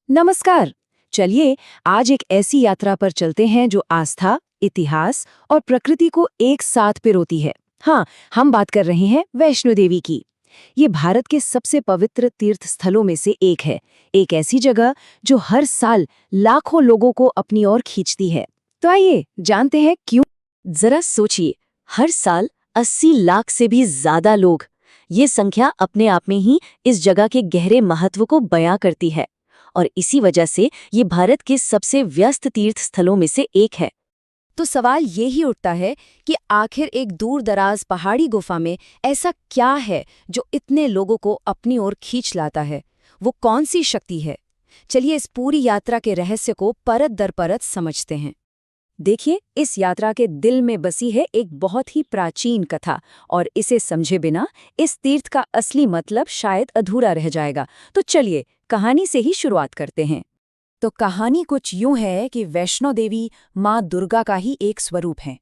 नमस्कार। चलिए आज एक ऐसी यात्रा पर चलते हैं जो आस्था, इतिहास और प्रकृति को एक साथ पिरोती है। हाँ, हम बात कर रहे हैं वैष्णो देवी की। ये भारत के सबसे पवित्र तीर्थ स्थलों में से एक है। एक ऐसी जगह जो हर साल लाखों लोगों को अपनी ओर खींचती है। तो आइए जानते हैं क्यों। जरा सोचिए, हर साल 80 लाख से भी ज्यादा लोग। ये संख्या अपने आप में ही इस जगह के गहरे महत्व को बयां करती है और इसी वजह से ये भारत के सबसे व्यस्त तीर्थ स्थलों में से एक है। तो सवाल ये ही उठता है कि आखिर एक दूर दराज पहाड़ी गुफा में ऐसा क्या है जो इतने लोगों को अपनी ओर खींच लाता है। वो कौन सी शक्ति है। चलिए इस पूरी यात्रा के रहस्य को परत दर परत समझते हैं। देखिए, इस यात्रा के दिल में बसी है एक बहुत ही प्राचीन कथा, और इसे समझे बिना इस तीर्थ का असली मतलब शायद अधूरा रह जाएगा। तो चलिए कहानी से ही शुरुआत करते हैं। तो कहानी कुछ यूं है कि वैष्णो देवी माँ दुर्गा का ही एक स्वरूप है।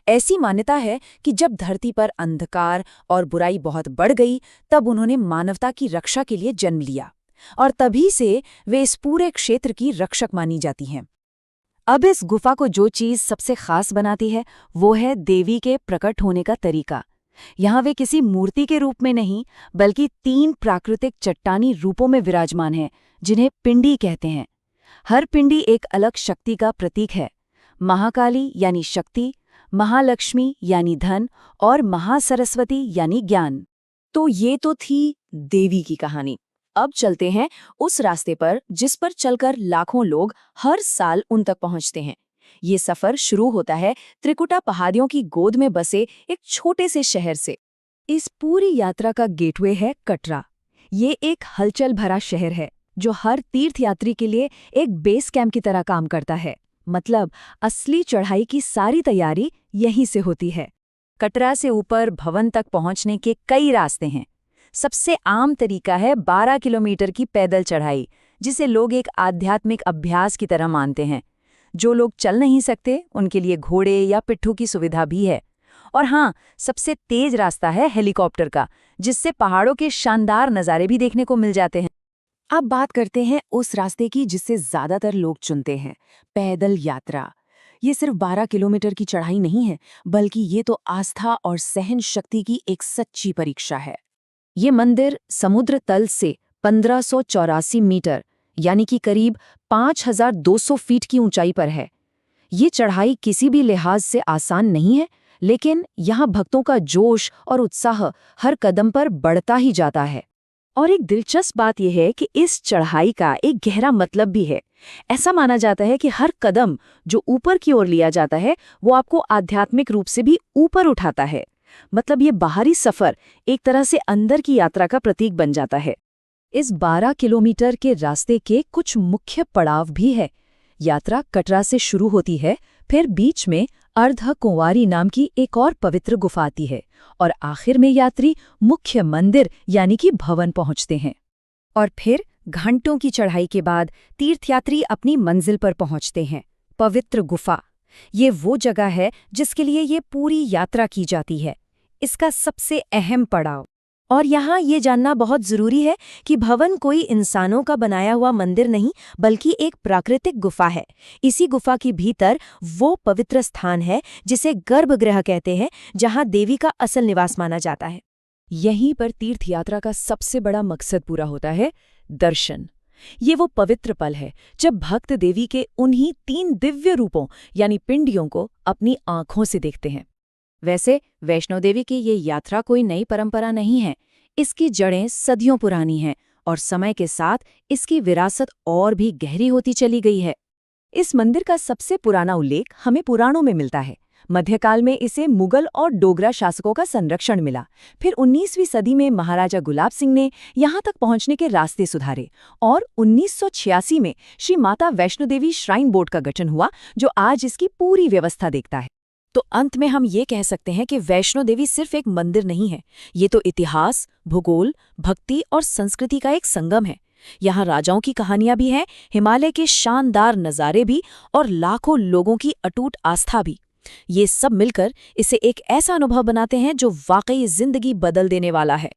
ऐसी मान्यता है कि जब धरती पर अंधकार और बुराई बहुत बढ़ गई, तब उन्होंने मानवता की रक्षा के लिए जन्म लिया, और तभी से वे इस पूरे क्षेत्र की रक्षक मानी जाती हैं। अब इस गुफा को जो चीज सबसे खास बनाती है वो है देवी के प्रकट होने का तरीका। यहाँ वे किसी मूर्ति के रूप में नहीं, बल्कि 3 प्राकृतिक चट्टानी रूपों में विराजमान हैं, जिन्हें पिंडी कहते हैं। हर पिंडी एक अलग शक्ति का प्रतीक है। महाकाली यानी शक्ति, महालक्ष्मी यानी धन, और महासरस्वती यानी ज्ञान। तो ये तो थी देवी की कहानी। अब चलते हैं उस रास्ते पर जिस पर चलकर लाखों लोग हर साल उन तक पहुंचते हैं। ये सफर शुरू होता है त्रिकुटा पहाड़ियों की गोद में बसे एक छोटे से शहर से। इस पूरी यात्रा का गेटवे है कटरा। ये एक हलचल भरा शहर है जो हर तीर्थयात्री के लिए एक बेस कैंप की तरह काम करता है। मतलब असली चढ़ाई की सारी तैयारी यहीं से होती है। कटरा से ऊपर भवन तक पहुंचने के कई रास्ते हैं। सबसे आम तरीका है 12 किलोमीटर की पैदल चढ़ाई, जिसे लोग एक आध्यात्मिक अभ्यास की तरह मानते हैं। जो लोग चल नहीं सकते उनके लिए घोड़े या पिट्ठू की सुविधा भी है। और हाँ, सबसे तेज रास्ता है हेलीकॉप्टर का, जिससे पहाड़ों के शानदार नज़ारे भी देखने को मिल जाते हैं। अब बात करते हैं उस रास्ते की जिसे ज्यादातर लोग चुनते हैं, पैदल यात्रा। ये सिर्फ 12 किलोमीटर की चढ़ाई नहीं है, बल्कि ये तो आस्था और सहन शक्ति की एक सच्ची परीक्षा है। ये मंदिर समुद्र तल से 1584 मीटर यानी कि करीब 5200 फीट की ऊंचाई पर है। ये चढ़ाई किसी भी लिहाज से आसान नहीं है, लेकिन यहाँ भक्तों का जोश और उत्साह हर कदम पर बढ़ता ही जाता है। और एक दिलचस्प बात यह है कि इस चढ़ाई का एक गहरा मतलब भी है। ऐसा माना जाता है कि हर कदम जो ऊपर की ओर लिया जाता है वो आपको आध्यात्मिक रूप से भी ऊपर उठाता है। मतलब ये बाहरी सफर एक तरह से अंदर की यात्रा का प्रतीक बन जाता है। इस 12 किलोमीटर के रास्ते के कुछ मुख्य पड़ाव भी है। यात्रा कटरा से शुरू होती है, फिर बीच में अर्धकुंवारी नाम की एक और पवित्र गुफा आती है, और आखिर में यात्री मुख्य मंदिर यानी कि भवन पहुंचते हैं। और फिर घंटों की चढ़ाई के बाद तीर्थयात्री अपनी मंजिल पर पहुंचते हैं, पवित्र गुफा। ये वो जगह है जिसके लिए ये पूरी यात्रा की जाती है, इसका सबसे अहम पड़ाव। और यहाँ ये जानना बहुत जरूरी है कि भवन कोई इंसानों का बनाया हुआ मंदिर नहीं, बल्कि एक प्राकृतिक गुफा है। इसी गुफा के भीतर वो पवित्र स्थान है जिसे गर्भगृह कहते हैं, जहाँ देवी का असल निवास माना जाता है। यहीं पर तीर्थ यात्रा का सबसे बड़ा मकसद पूरा होता है, दर्शन। ये वो पवित्र पल है जब भक्त देवी के उन्हीं 3 दिव्य रूपों यानी पिंडियों को अपनी आंखों से देखते हैं। वैसे वैष्णो देवी की ये यात्रा कोई नई परंपरा नहीं है। इसकी जड़ें सदियों पुरानी हैं, और समय के साथ इसकी विरासत और भी गहरी होती चली गई है। इस मंदिर का सबसे पुराना उल्लेख हमें पुराणों में मिलता है। मध्यकाल में इसे मुगल और डोगरा शासकों का संरक्षण मिला। फिर 19वीं सदी में महाराजा गुलाब सिंह ने यहाँ तक पहुँचने के रास्ते सुधारे, और 1986 में श्री माता वैष्णो देवी श्राइन बोर्ड का गठन हुआ, जो आज इसकी पूरी व्यवस्था देखता है। तो अंत में हम ये कह सकते हैं कि वैष्णो देवी सिर्फ एक मंदिर नहीं है, ये तो इतिहास, भूगोल, भक्ति और संस्कृति का एक संगम है। यहाँ राजाओं की कहानियां भी हैं, हिमालय के शानदार नज़ारे भी, और लाखों लोगों की अटूट आस्था भी। ये सब मिलकर इसे एक ऐसा अनुभव बनाते हैं जो वाकई जिंदगी बदल देने वाला है।